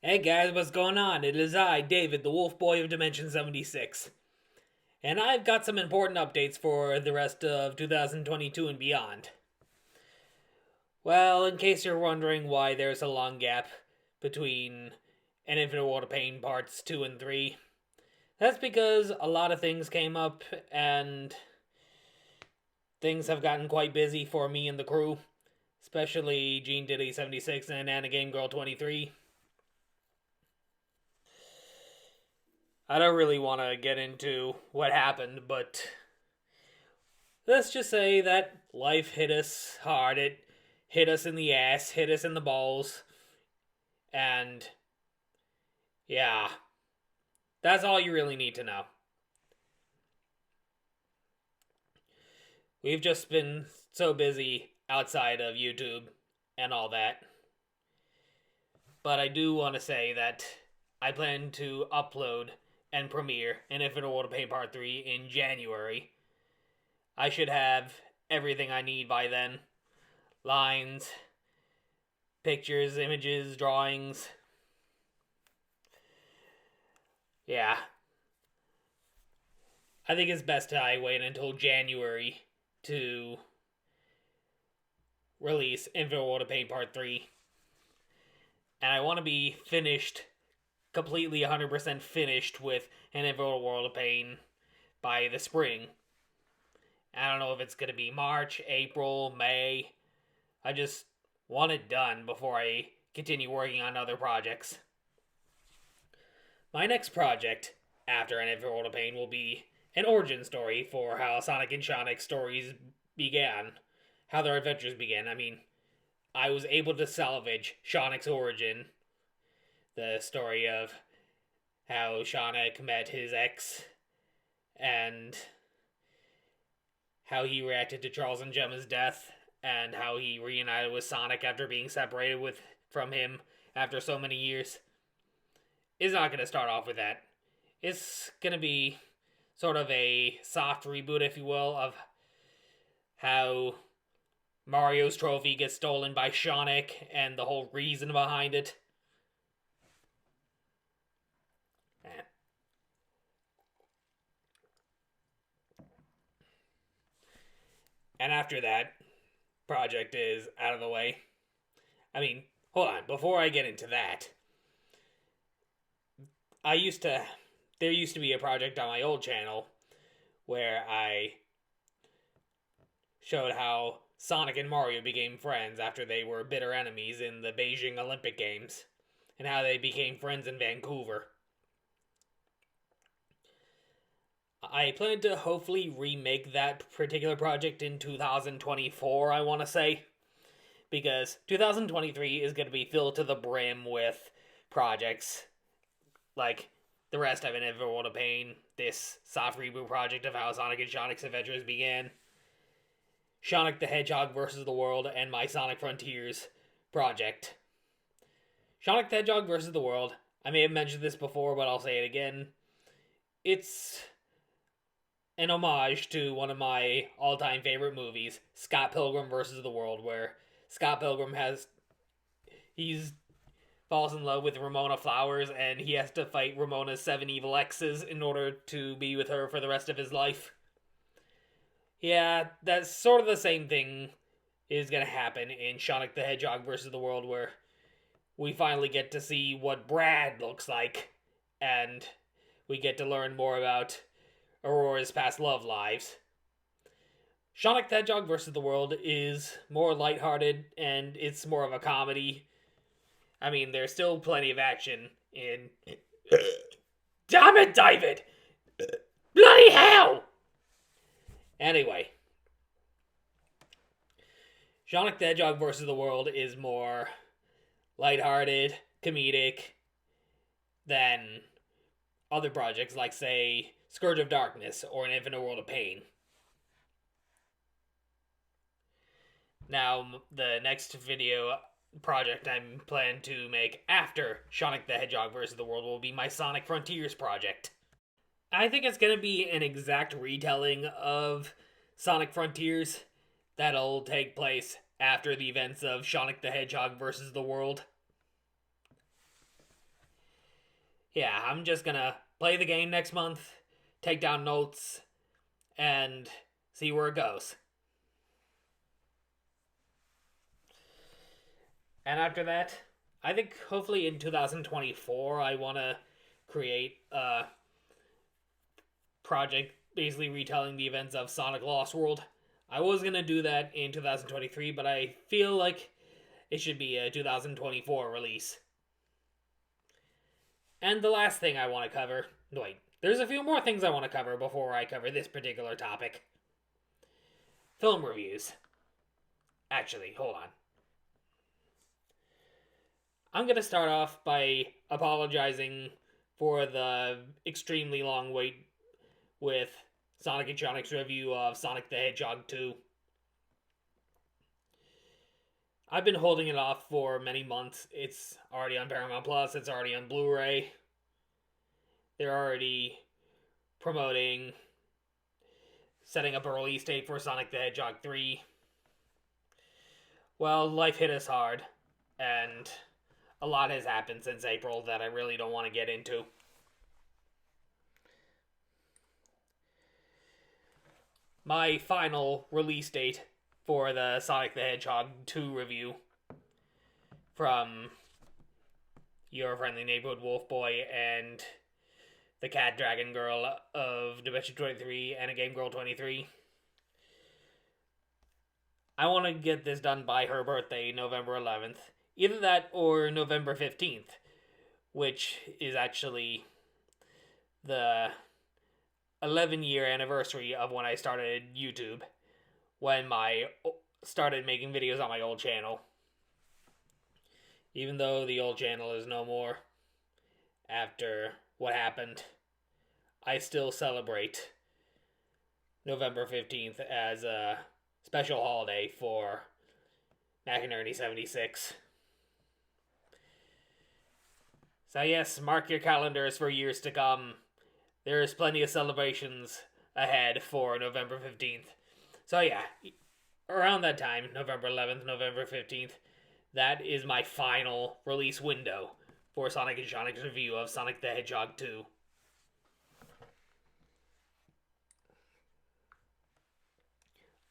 Hey guys, what's going on? It is I, David, the Wolf Boy of Dimension 76. And I've got some important updates for the rest of 2022 and beyond. Well, in case you're wondering why there's a long gap between An Infinite World of Pain Parts 2 and 3, that's because a lot of things came up and things have gotten quite busy for me and the crew, especially Gene Diddy 76 and Anna Game Girl 23. I don't really want to get into what happened, but let's just say that life hit us hard. It hit us in the ass, hit us in the balls, and yeah, that's all you really need to know. We've just been so busy outside of YouTube and all that. But I do want to say that I plan to upload and premiere An Infinite World of Pain Part 3 in January. I should have everything I need by then. Lines, pictures, images, drawings. Yeah. I think it's best I wait until January to release Infinite World of Pain Part 3. And I want to be finished, completely 100% finished with An Infinite World of Pain by the spring. I don't know if it's going to be March, April, May. I just want it done before I continue working on other projects. My next project after An Infinite World of Pain will be an origin story for how Sonic and Sonic's stories began, how their adventures began. I mean, I was able to salvage Sonic's origin, the story of how Sonic met his ex, and how he reacted to Charles and Gemma's death, and how he reunited with Sonic after being separated from him after so many years. It's not going to start off with that. It's going to be sort of a soft reboot, if you will, of how Mario's trophy gets stolen by Sonic and the whole reason behind it. And after that project is out of the way, I mean, hold on, before I get into that, there used to be a project on my old channel where I showed how Sonic and Mario became friends after they were bitter enemies in the Beijing Olympic Games, and how they became friends in Vancouver. I plan to hopefully remake that particular project in 2024, I want to say, because 2023 is going to be filled to the brim with projects like the rest of An Infinite World of Pain, this soft reboot project of how Sonic and Sonic's adventures began, Sonic the Hedgehog vs. the World, and my Sonic Frontiers project. Sonic the Hedgehog vs. the World, I may have mentioned this before, but I'll say it again. It's an homage to one of my all-time favorite movies, Scott Pilgrim vs. the World, where Scott Pilgrim he's falls in love with Ramona Flowers, and he has to fight Ramona's 7 evil exes in order to be with her for the rest of his life. Yeah, that's sort of the same thing is going to happen in Sonic the Hedgehog vs. the World, where we finally get to see what Brad looks like, and we get to learn more about Aurora's past love lives. Sonic the Hedgehog vs. the World is more lighthearted, and it's more of a comedy. I mean, there's still plenty of action in... Damn it, David! Bloody hell! Anyway. Sonic the Hedgehog vs. the World is more lighthearted, comedic than other projects like, say, Scourge of Darkness or An Infinite World of Pain. Now, the next video project I'm planning to make after Sonic the Hedgehog vs. the World will be my Sonic Frontiers project. I think it's going to be an exact retelling of Sonic Frontiers that'll take place after the events of Sonic the Hedgehog vs. the World. yeah, I'm just gonna play the game next month, take down notes, and see where it goes. And after that, I think hopefully in 2024, I want to create a project basically retelling the events of Sonic Lost World. I was going to do that in 2023, but I feel like it should be a 2024 release. And the last thing I want to cover. Wait, there's a few more things I want to cover before I cover this particular topic. Film reviews. Actually, hold on. I'm going to start off by apologizing for the extremely long wait with Sonic and Sonic's review of Sonic the Hedgehog 2. I've been holding it off for many months. It's already on Paramount Plus, it's already on Blu ray. They're already promoting setting up a release date for Sonic the Hedgehog 3. Well, life hit us hard, and a lot has happened since April that I really don't want to get into. My final release date for the Sonic the Hedgehog 2 review from Your Friendly Neighborhood Wolf Boy and the Cat Dragon Girl of Dimension 23 and a Game Girl 23. I want to get this done by her birthday, November 11th. Either that or November 15th, which is actually the 11-year anniversary of when I started YouTube, when I started making videos on my old channel. Even though the old channel is no more after what happened, I still celebrate November 15th as a special holiday for Mac and Ernie 76. So yes, mark your calendars for years to come. There's plenty of celebrations ahead for November 15th. So yeah, around that time, November 11th, November 15th, that is my final release window for Sonic and Sonic's review of Sonic the Hedgehog 2.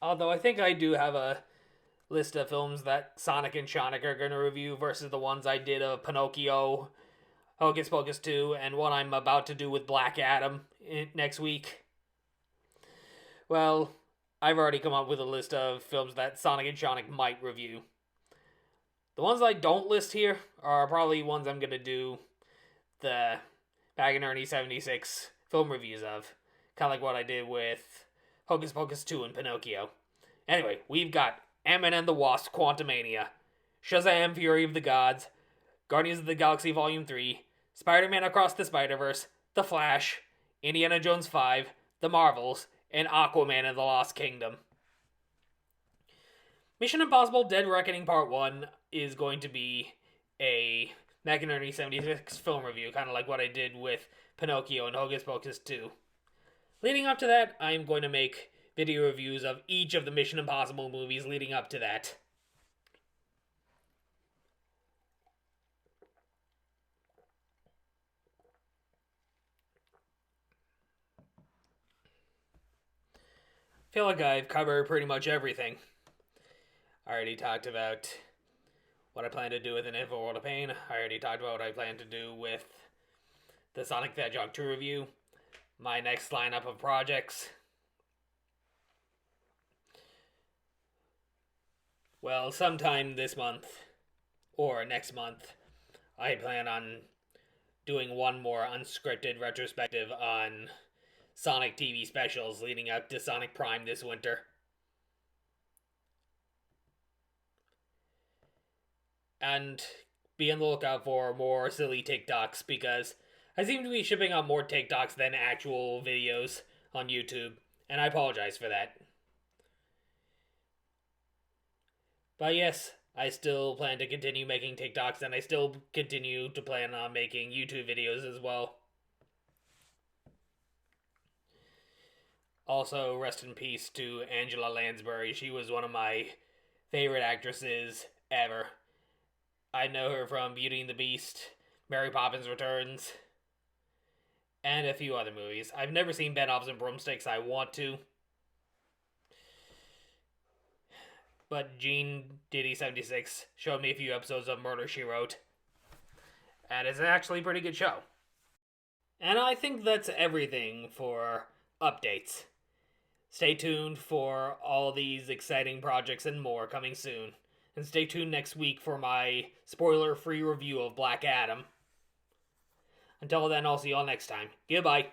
Although I think I do have a list of films that Sonic and Sonic are going to review versus the ones I did of Pinocchio, Hocus Pocus 2, and what I'm about to do with Black Adam next week. Well, I've already come up with a list of films that Sonic and Sonic might review. The ones I don't list here are probably ones I'm going to do the Mac and Ernie 76 film reviews of. Kind of like what I did with Hocus Pocus 2 and Pinocchio. Anyway, we've got Ant-Man and the Wasp Quantumania, Shazam Fury of the Gods, Guardians of the Galaxy Volume 3, Spider-Man Across the Spider-Verse, The Flash, Indiana Jones 5, The Marvels, and Aquaman and the Lost Kingdom. Mission Impossible Dead Reckoning Part 1 is going to be a Mac and Ernie 76 film review, kind of like what I did with Pinocchio and Hocus Pocus 2. Leading up to that, I'm going to make video reviews of each of the Mission Impossible movies leading up to that. I feel like I've covered pretty much everything. I already talked about what I plan to do with an Infinite World of Pain. I already talked about what I plan to do with the Sonic the Hedgehog 2 review. My next lineup of projects. Well, sometime this month or next month, I plan on doing one more unscripted retrospective on Sonic TV specials leading up to Sonic Prime this winter. And be on the lookout for more silly TikToks because I seem to be shipping out more TikToks than actual videos on YouTube, and I apologize for that. But yes, I still plan to continue making TikToks, and I still continue to plan on making YouTube videos as well. Also, rest in peace to Angela Lansbury. She was one of my favorite actresses ever. I know her from Beauty and the Beast, Mary Poppins Returns. and a few other movies. I've never seen Bedknobs and Broomsticks. I want to. But Gene Diddy76 showed me a few episodes of Murder, She Wrote. And it's actually a pretty good show. And I think that's everything for updates. Stay tuned for all these exciting projects and more coming soon. And stay tuned next week for my spoiler-free review of Black Adam. Until then, I'll see y'all next time. Goodbye.